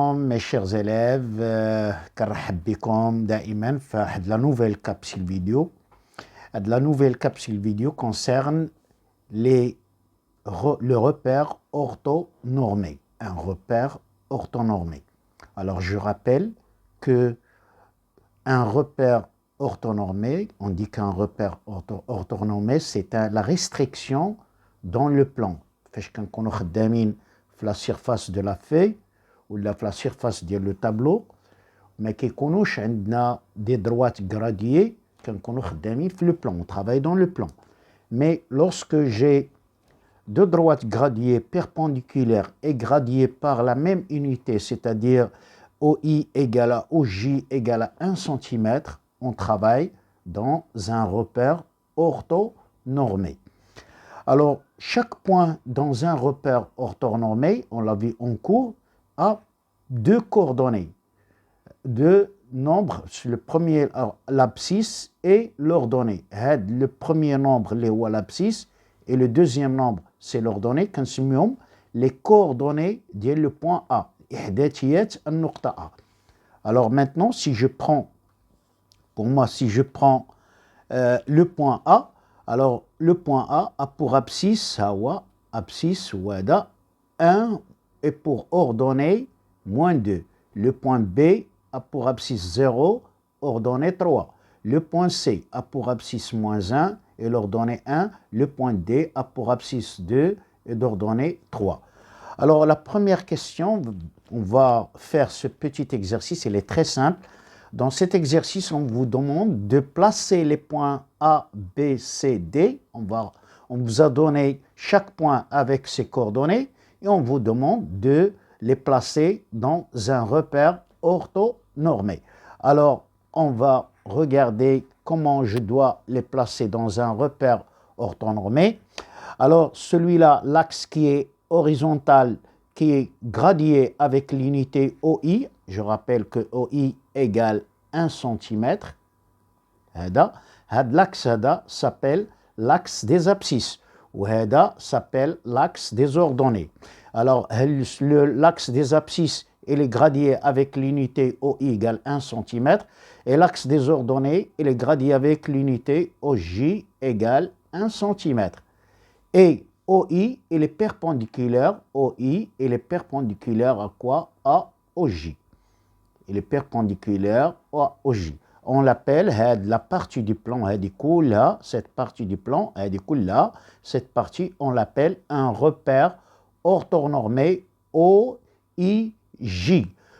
Mes chers élèves, كنرحب بكم دائما في واحد la nouvelle capsule vidéo. La nouvelle capsule vidéo concerne le repère orthonormé. Un repère orthonormé. Alors je rappelle que un repère orthonormé, on dit qu'un repère orthonormé, c'est la restriction dans le plan. فاش كنكونوا خدامين في la surface de la feuille ولا في la surface ديال le tableau ما كيكونوش عندنا des droites graduées كنكونوا خدامين في le plan, on travaille dans le plan. Mais lorsque j'ai deux droites graduées perpendiculaires et graduées par la même unité, c'est-à-dire OI égale à OJ égale à 1 cm, on travaille dans un repère orthonormé. Alors, chaque point dans un repère orthonormé, on l'a vu en cours, a deux coordonnées, deux nombres, le premier l'abscisse et l'ordonnée. Le premier nombre, l'abscisse, et le deuxième nombre, c'est l'ordonnée, كنسميهم les coordonnées de le point A. إحداثيات النقطة A. Alors maintenant, si je prends, pour moi, si je prends le point A, alors le point A a pour abscisse, abscisse, wada, 1 et pour ordonnée, moins 2. Le point B a pour abscisse 0, ordonnée 3. Le point C a pour abscisse moins 1 et l'ordonnée 1. Le point D a pour abscisse 2 et l'ordonnée 3. Alors la première question, on va faire ce petit exercice, il est très simple. Dans cet exercice, on vous demande de placer les points A, B, C, D. On vous a donné chaque point avec ses coordonnées et on vous demande de les placer dans un repère orthonormé. Alors, on va regarder comment je dois les placer dans un repère orthonormé. Alors, celui-là, l'axe qui est horizontal, qui est gradué avec l'unité OI, je rappelle que OI égale 1 cm. L'axe s'appelle l'axe des abscisses. Ou s'appelle l'axe des ordonnées. Alors, l'axe des abscisses il est gradué avec l'unité OI égale 1 cm. Et l'axe des ordonnées il est gradué avec l'unité OJ égale 1 cm. Et OI il est perpendiculaire. OI il est perpendiculaire à quoi? À OJ. Il est perpendiculaire à OJ. On l'appelle la partie du plan, cette partie du plan, cette partie, on l'appelle un repère orthonormé OIJ.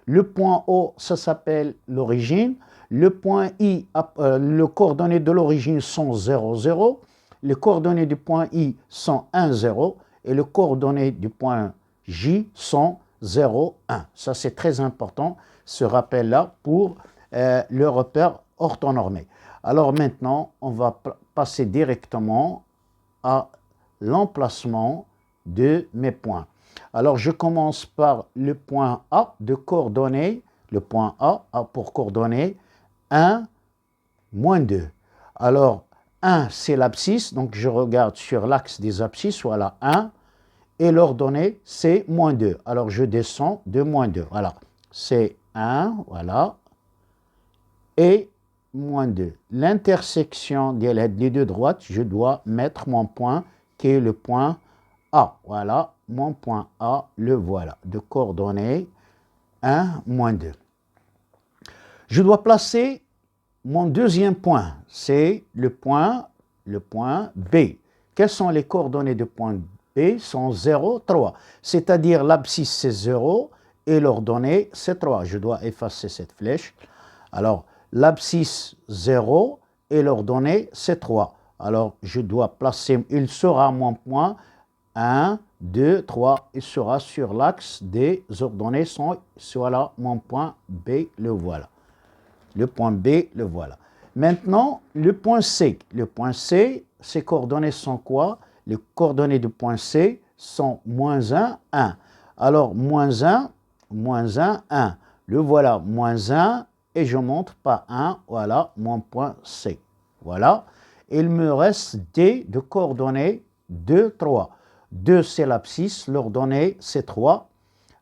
Le point O, ça s'appelle l'origine. Le point I, les coordonnées de l'origine sont 0, 0. Les coordonnées du point I sont 1, 0. Et les coordonnées du point J sont 0, 1. Ça, c'est très important, ce rappel-là, pour le repère orthonormé. Alors maintenant, on va passer directement à l'emplacement de mes points. Alors je commence par le point A de coordonnées. Le point A a pour coordonnées 1, moins 2. Alors 1 c'est l'abscisse, donc je regarde sur l'axe des abscisses, voilà 1. Et l'ordonnée c'est moins 2. Alors je descends de moins 2. Voilà, c'est 1, voilà. Et moins 2. L'intersection des deux droites, je dois mettre mon point qui est le point A. Voilà, mon point A, le voilà, de coordonnées 1, moins 2. Je dois placer mon deuxième point, c'est le point B. Quelles sont les coordonnées du point B? Sont 0, 3. C'est-à-dire l'abscisse c'est 0 et l'ordonnée c'est 3. Je dois effacer cette flèche. Alors, l'abscisse 0 et l'ordonnée c'est 3. Alors, je dois placer, il sera mon point 1, 2, 3. Il sera sur l'axe des ordonnées. Voilà mon point B, le voilà. Le point B, le voilà. Maintenant, le point C. Le point C, ses coordonnées sont quoi? Les coordonnées du point C sont moins 1, 1. Alors, moins 1, 1. Le voilà, moins 1. Et je montre pas 1, voilà mon point C. Voilà. Il me reste D de coordonnées 2, 3. 2 c'est l'abscisse, l'ordonnée c'est 3.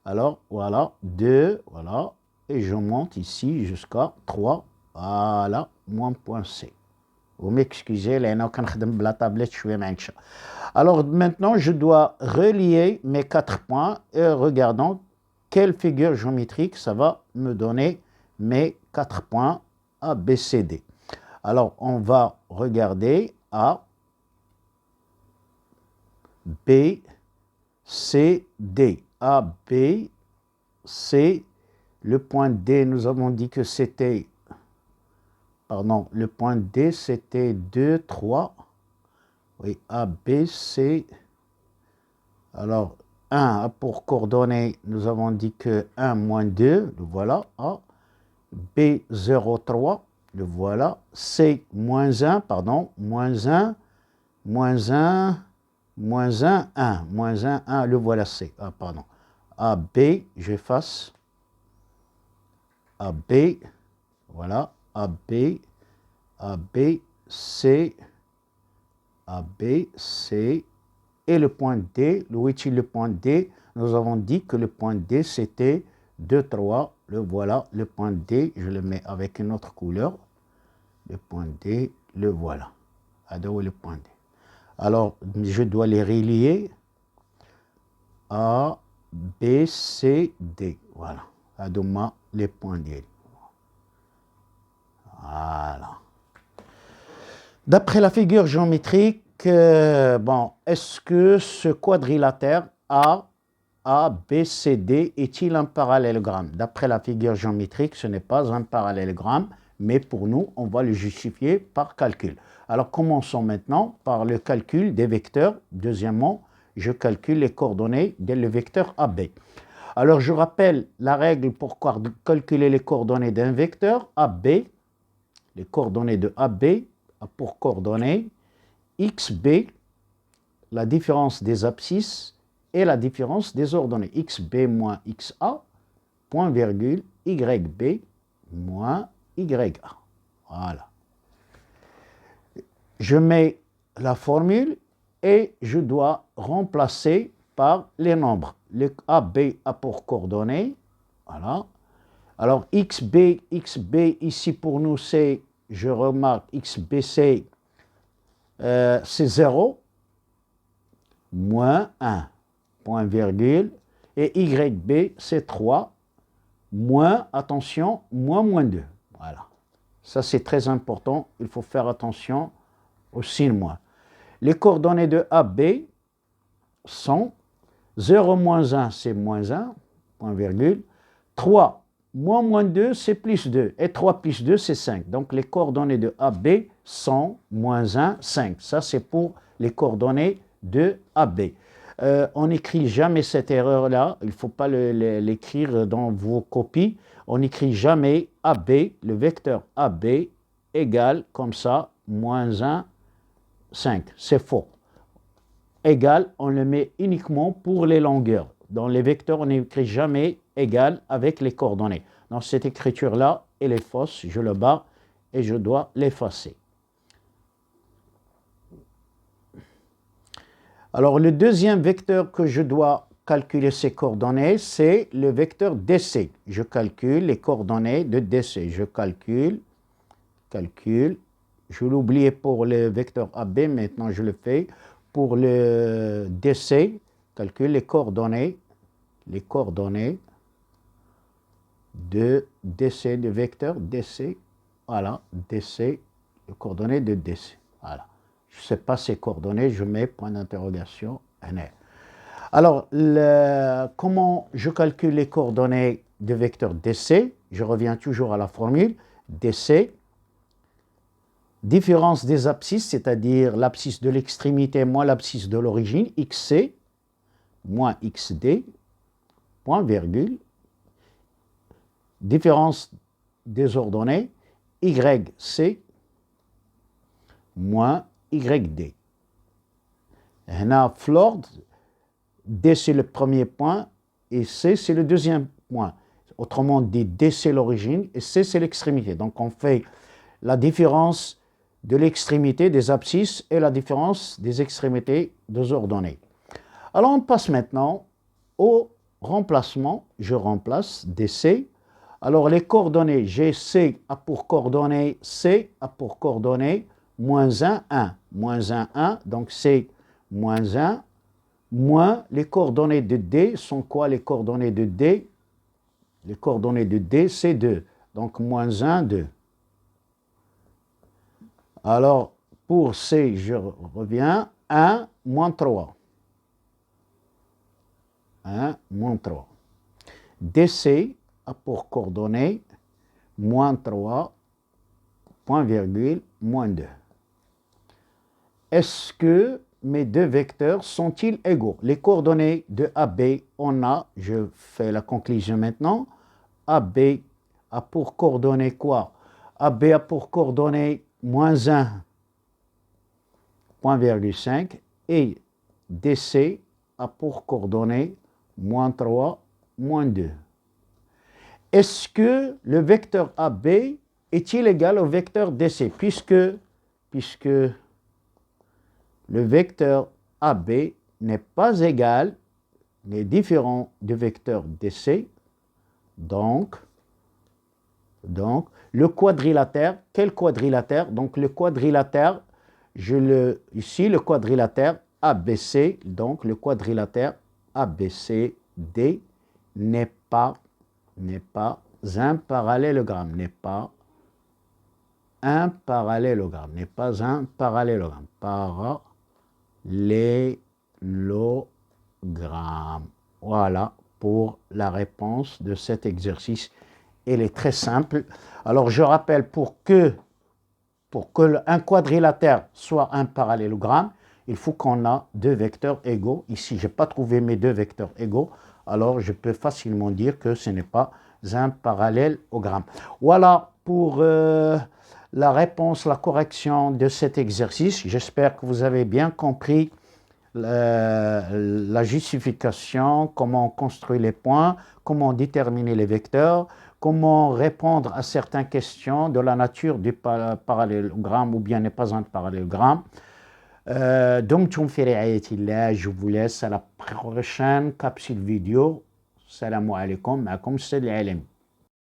Alors, voilà, 2, voilà, et je monte ici jusqu'à 3, voilà, moins point C. Vous m'excusez, là, la tablette, je suis même. Alors, maintenant, je dois relier mes 4 points et regardons quelle figure géométrique ça va me donner mes 4 points A, B, C, D. Alors, on va regarder A, B, C, D. A, B, C. Le point D, nous avons dit que c'était, pardon, le point D, c'était 2, 3. Oui, A, B, C. Alors, 1 pour coordonnées, nous avons dit que 1 moins 2, le voilà, A. B, 0, 3, le voilà. C, moins 1, pardon, moins 1, moins 1, moins 1, 1, moins 1, 1, le voilà C. Ah, pardon. A, B, j'efface. A, B, voilà. A, B, A, B, C, A, B, C. Et le point D, où est-il le point D? Nous avons dit que le point D, c'était 2, 3. Le voilà, le point D, je le mets avec une autre couleur. Le point D, le voilà. Ado le point D. Alors, je dois les relier. A, B, C, D. Voilà. Adoma, les points D. Voilà. D'après la figure géométrique, bon, est-ce que ce quadrilatère A, B, C, D est-il un parallélogramme? D'après la figure géométrique, ce n'est pas un parallélogramme, mais pour nous, on va le justifier par calcul. Alors, commençons maintenant par le calcul des vecteurs. Deuxièmement, je calcule les coordonnées du vecteur AB. Alors, je rappelle la règle pour calculer les coordonnées d'un vecteur AB. Les coordonnées de AB a pour coordonnées XB, la différence des abscisses et la différence des ordonnées. XB moins XA, point virgule, YB moins YA. Voilà. Je mets la formule et je dois remplacer par les nombres. Le AB a pour coordonnées, voilà. Alors XB ici pour nous c'est, je remarque, XBC c'est 0, moins 1, point virgule, et YB c'est 3, moins, attention, moins 2. Voilà. Ça c'est très important, il faut faire attention au signe moins. Les coordonnées de AB sont 0 moins 1 c'est moins 1, point virgule, 3 moins 2, c'est plus 2. Et 3 plus 2, c'est 5. Donc, les coordonnées de AB sont moins 1, 5. Ça, c'est pour les coordonnées de AB. On n'écrit jamais cette erreur-là. Il ne faut pas l'écrire dans vos copies. On n'écrit jamais AB, le vecteur AB égale, comme ça, moins 1, 5. C'est faux. Égal, on le met uniquement pour les longueurs. Dans les vecteurs, on n'écrit jamais égal avec les coordonnées. Donc cette écriture-là, elle est fausse, je le bats et je dois l'effacer. Alors le deuxième vecteur que je dois calculer ses coordonnées, c'est le vecteur DC. Je calcule les coordonnées de DC. Je calcule. Je l'oubliais pour le vecteur AB, maintenant je le fais. Pour le DC, calcule les coordonnées de DC, de vecteur DC, voilà, DC, les coordonnées de DC, voilà. Je ne sais pas ces coordonnées, je mets point d'interrogation, NR. Alors, comment je calcule les coordonnées de vecteur DC? Je reviens toujours à la formule, DC, différence des abscisses, c'est-à-dire l'abscisse de l'extrémité moins l'abscisse de l'origine, XC, moins XD, point virgule, différence des ordonnées, YC, moins YD. Hna Flord, D c'est le premier point, et C c'est le deuxième point. Autrement dit, D c'est l'origine, et C c'est l'extrémité. Donc on fait la différence de l'extrémité des abscisses et la différence des extrémités des ordonnées. Alors on passe maintenant aux remplacement, je remplace DC. Alors les coordonnées, j'ai C a pour coordonnées, C a pour coordonnées moins 1, 1. Moins 1, 1, donc C moins 1, moins les coordonnées de D sont quoi les coordonnées de D? Les coordonnées de D, c'est 2. Donc moins 1, 2. Alors pour C, je reviens, 1, moins 3. 1, moins 3. DC a pour coordonnées moins 3, point virgule, moins 2. Est-ce que mes deux vecteurs sont-ils égaux? Les coordonnées de AB, on a, je fais la conclusion maintenant, AB a pour coordonnées quoi? AB a pour coordonnées moins 1, point virgule 5, et DC a pour coordonnées moins 3, moins 2. Est-ce que le vecteur AB est-il égal au vecteur DC? Puisque le vecteur AB n'est pas égal, n'est différent du vecteur DC, donc le quadrilatère, quel quadrilatère? Donc le quadrilatère, ici le quadrilatère ABC, donc le quadrilatère ABCD n'est pas un parallélogramme, n'est pas un parallélogramme. Voilà pour la réponse de cet exercice. Elle est très simple. Alors je rappelle, pour que un quadrilatère soit un parallélogramme, il faut qu'on a deux vecteurs égaux. Ici, je n'ai pas trouvé mes deux vecteurs égaux, alors je peux facilement dire que ce n'est pas un parallélogramme. Voilà pour la réponse, la correction de cet exercice. J'espère que vous avez bien compris la justification, comment on construit les points, comment déterminer les vecteurs, comment répondre à certaines questions de la nature du parallélogramme ou bien n'est pas un parallélogramme. دمتم في رعاية الله. Je vous laisse à la prochaine capsule vidéo. Salam alaikum, معكم السيد العالمي.